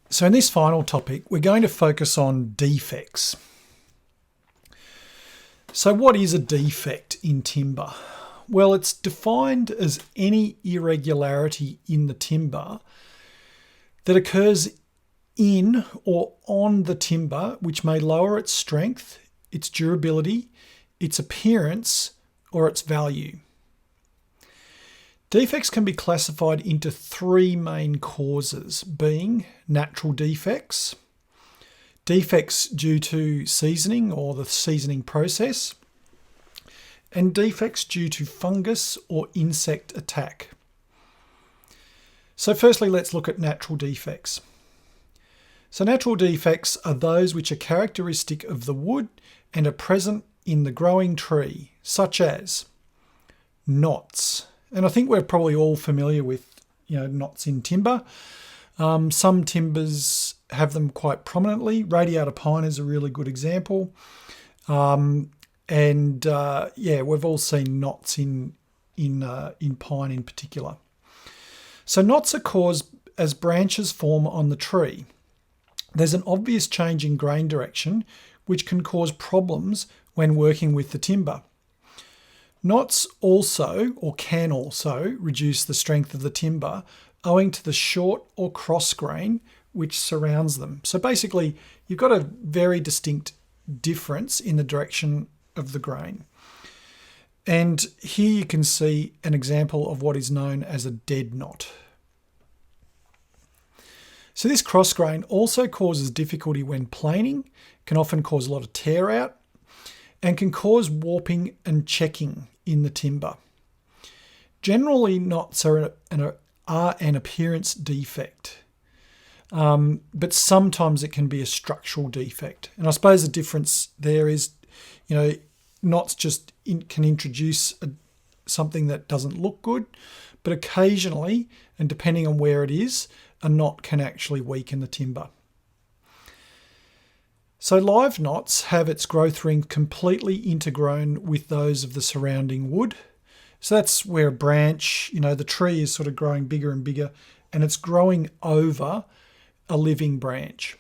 So in this final topic, we're going to focus on defects. So what is a defect in timber? Well, it's defined as any irregularity in the timber that occurs in or on the timber which may lower its strength, its durability, its appearance, or its value. Defects can be classified into three main causes, being natural defects, defects due to seasoning or the seasoning process, and defects due to fungus or insect attack. So firstly, let's look at natural defects. So natural defects are those which are characteristic of the wood and are present in the growing tree, such as knots. And I think we're probably all familiar with, knots in timber. Some timbers have them quite prominently. Radiata pine is a really good example. We've all seen knots in pine in particular. So knots are caused as branches form on the tree. There's an obvious change in grain direction, which can cause problems when working with the timber. Knots can also reduce the strength of the timber owing to the short or cross grain which surrounds them. So basically, you've got a very distinct difference in the direction of the grain. And here you can see an example of what is known as a dead knot. So this cross grain also causes difficulty when planing, can often cause a lot of tear out, and can cause warping and checking in the timber. Generally, knots are an appearance defect, but sometimes it can be a structural defect. And I suppose the difference there is, knots can introduce something that doesn't look good, but occasionally, and depending on where it is, a knot can actually weaken the timber. So live knots have its growth ring completely intergrown with those of the surrounding wood. So that's where a branch, the tree is sort of growing bigger and bigger, and it's growing over a living branch.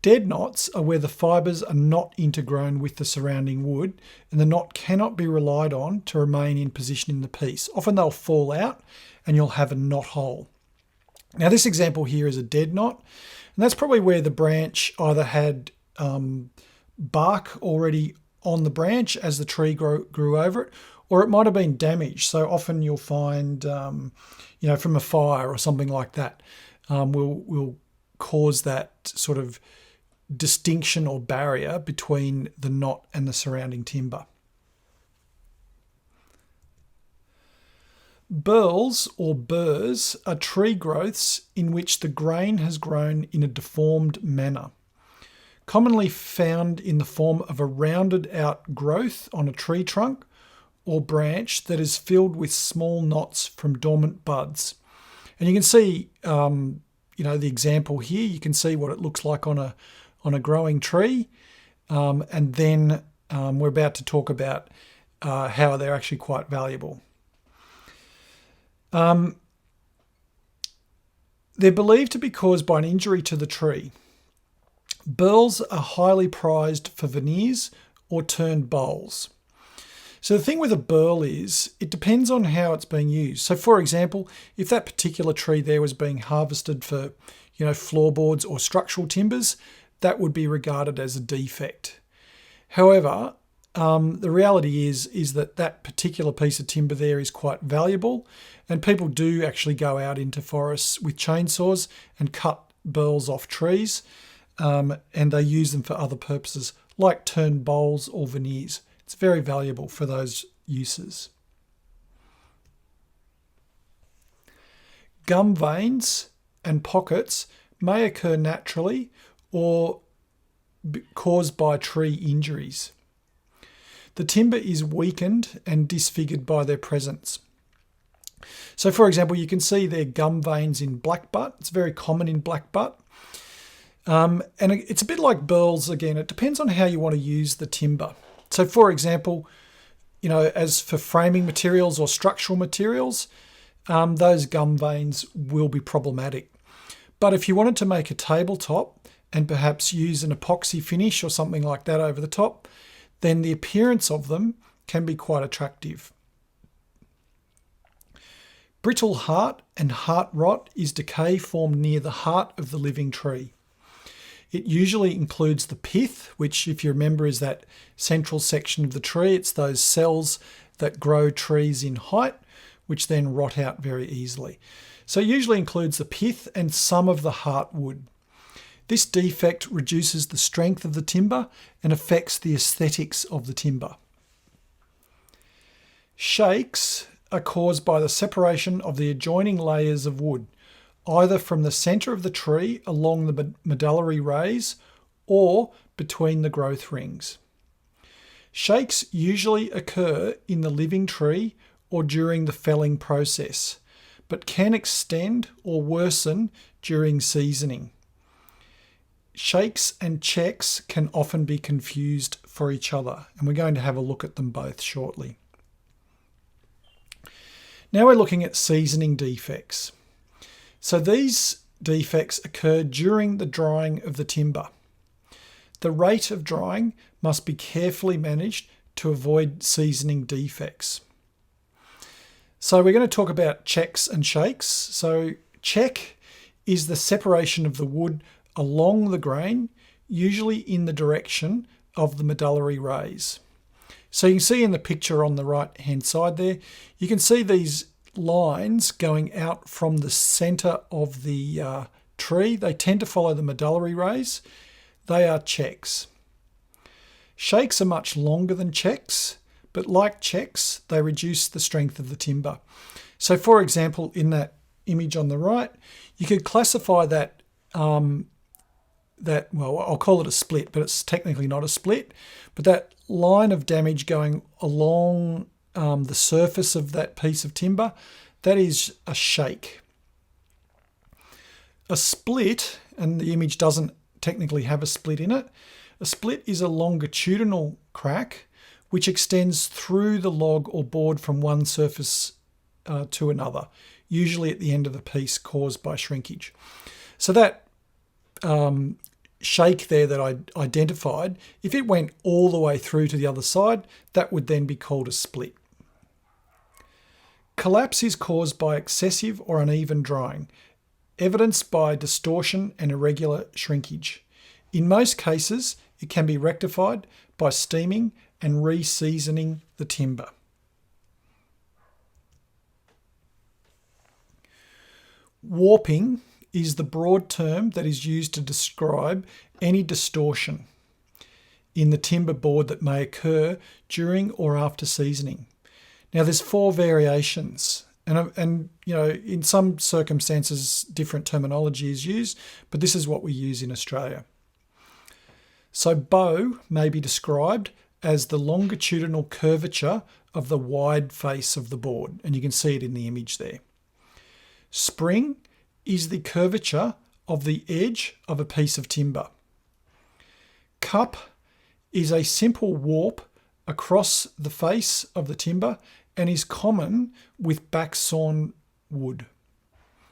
Dead knots are where the fibres are not intergrown with the surrounding wood, and the knot cannot be relied on to remain in position in the piece. Often they'll fall out and you'll have a knot hole. Now this example here is a dead knot. And that's probably where the branch either had bark already on the branch as the tree grew over it, or it might have been damaged. So often you'll find, from a fire or something like that, will cause that sort of distinction or barrier between the knot and the surrounding timber. Burls or burrs are tree growths in which the grain has grown in a deformed manner, commonly found in the form of a rounded out growth on a tree trunk or branch that is filled with small knots from dormant buds. And you can see, the example here. You can see what it looks like on a growing tree, and then we're about to talk about how they're actually quite valuable. They're believed to be caused by an injury to the tree. Burls are highly prized for veneers or turned bowls. So the thing with a burl is it depends on how it's being used. So for example, if that particular tree there was being harvested for, floorboards or structural timbers, that would be regarded as a defect. However, the reality is that particular piece of timber there is quite valuable, and people do actually go out into forests with chainsaws and cut burls off trees, and they use them for other purposes like turned bowls or veneers. It's very valuable for those uses. Gum veins and pockets may occur naturally or caused by tree injuries. The timber is weakened and disfigured by their presence. So for example, you can see there gum veins in blackbutt. It's very common in blackbutt. And it's a bit like burls again. It depends on how you want to use the timber. So for example, as for framing materials or structural materials, those gum veins will be problematic. But if you wanted to make a tabletop and perhaps use an epoxy finish or something like that over the top, then the appearance of them can be quite attractive. Brittle heart and heart rot is decay formed near the heart of the living tree. It usually includes the pith, which, if you remember, is that central section of the tree. It's those cells that grow trees in height, which then rot out very easily. So it usually includes the pith and some of the heartwood. This defect reduces the strength of the timber and affects the aesthetics of the timber. Shakes are caused by the separation of the adjoining layers of wood, either from the centre of the tree along the medullary rays or between the growth rings. Shakes usually occur in the living tree or during the felling process, but can extend or worsen during seasoning. Shakes and checks can often be confused for each other, and we're going to have a look at them both shortly. Now we're looking at seasoning defects. So these defects occur during the drying of the timber. The rate of drying must be carefully managed to avoid seasoning defects. So we're going to talk about checks and shakes. So check is the separation of the wood along the grain, usually in the direction of the medullary rays. So you can see in the picture on the right hand side there, you can see these lines going out from the centre of the tree. They tend to follow the medullary rays. They are checks. Shakes are much longer than checks, but like checks, they reduce the strength of the timber. So for example, in that image on the right, you could classify that, well, I'll call it a split, but it's technically not a split, but that line of damage going along the surface of that piece of timber, that is a shake. A split, and the image doesn't technically have a split in it, a split is a longitudinal crack which extends through the log or board from one surface to another, usually at the end of the piece caused by shrinkage. So that shake there that I identified, if it went all the way through to the other side, that would then be called a split. Collapse is caused by excessive or uneven drying, evidenced by distortion and irregular shrinkage. In most cases, it can be rectified by steaming and re-seasoning the timber. Warping is the broad term that is used to describe any distortion in the timber board that may occur during or after seasoning. Now there's 4 variations, and you know, in some circumstances different terminology is used, but this is what we use in Australia. So bow may be described as the longitudinal curvature of the wide face of the board, and you can see it in the image there. Spring is the curvature of the edge of a piece of timber. Cup is a simple warp across the face of the timber and is common with backsawn wood.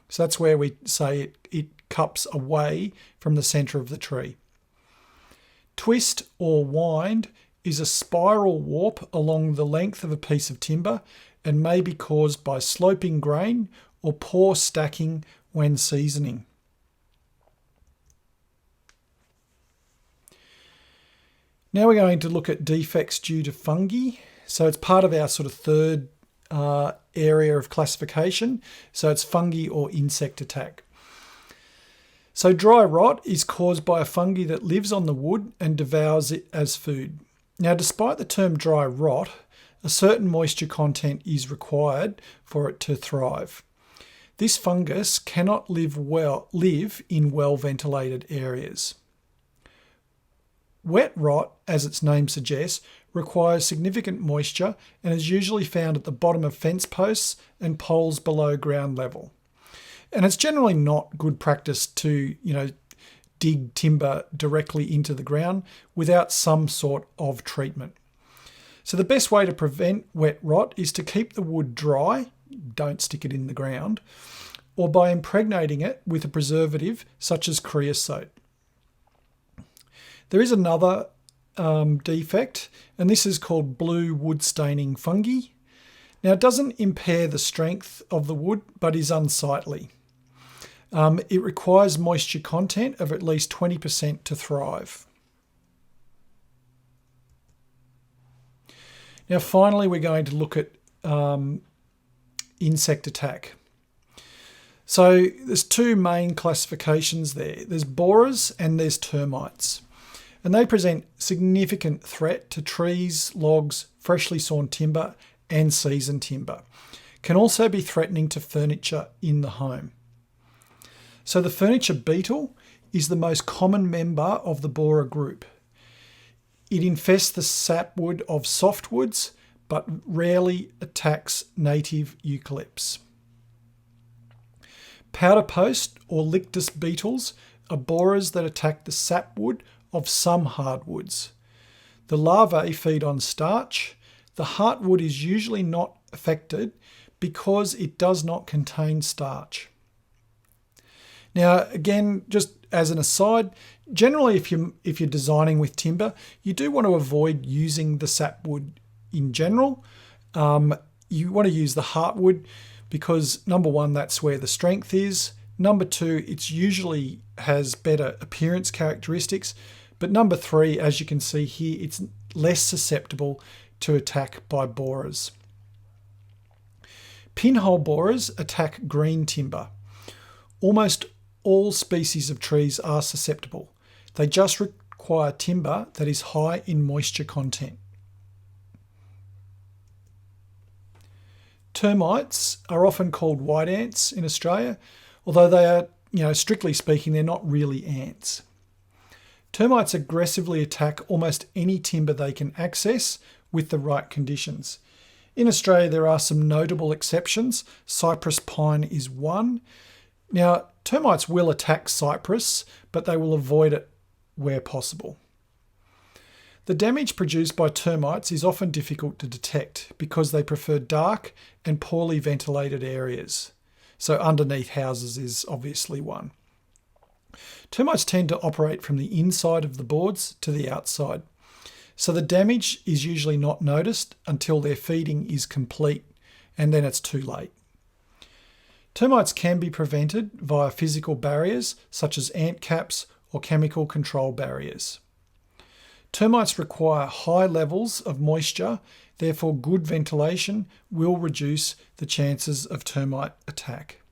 So that's where we say it cups away from the centre of the tree. Twist or wind is a spiral warp along the length of a piece of timber and may be caused by sloping grain or poor stacking when seasoning. Now we're going to look at defects due to fungi. So it's part of our sort of third area of classification. So it's fungi or insect attack. So dry rot is caused by a fungi that lives on the wood and devours it as food. Now, despite the term dry rot, a certain moisture content is required for it to thrive. This fungus cannot live in well-ventilated areas. Wet rot, as its name suggests, requires significant moisture and is usually found at the bottom of fence posts and poles below ground level. And it's generally not good practice to, dig timber directly into the ground without some sort of treatment. So the best way to prevent wet rot is to keep the wood dry, don't stick it in the ground, or by impregnating it with a preservative such as creosote. There is another defect, and this is called blue wood staining fungi. Now, it doesn't impair the strength of the wood, but is unsightly. It requires moisture content of at least 20% to thrive. Now, finally, we're going to look at insect attack. So there's two main classifications there. There's borers and there's termites. And they present significant threat to trees, logs, freshly sawn timber and seasoned timber. Can also be threatening to furniture in the home. So the furniture beetle is the most common member of the borer group. It infests the sapwood of softwoods, but rarely attacks native eucalypts. Powder post or lictus beetles are borers that attack the sapwood of some hardwoods. The larvae feed on starch. The heartwood is usually not affected because it does not contain starch. Now, again, just as an aside, generally if you're designing with timber, you do want to avoid using the sapwood in general. You want to use the heartwood because number one, that's where the strength is. Number two, it's usually has better appearance characteristics. But number three, as you can see here, it's less susceptible to attack by borers. Pinhole borers attack green timber. Almost all species of trees are susceptible. They just require timber that is high in moisture content. Termites are often called white ants in Australia, although they are, strictly speaking, they're not really ants. Termites aggressively attack almost any timber they can access with the right conditions. In Australia, there are some notable exceptions. Cypress pine is one. Now, termites will attack cypress, but they will avoid it where possible. The damage produced by termites is often difficult to detect because they prefer dark and poorly ventilated areas. So underneath houses is obviously one. Termites tend to operate from the inside of the boards to the outside. So the damage is usually not noticed until their feeding is complete, and then it's too late. Termites can be prevented via physical barriers such as ant caps or chemical control barriers. Termites require high levels of moisture, therefore good ventilation will reduce the chances of termite attack.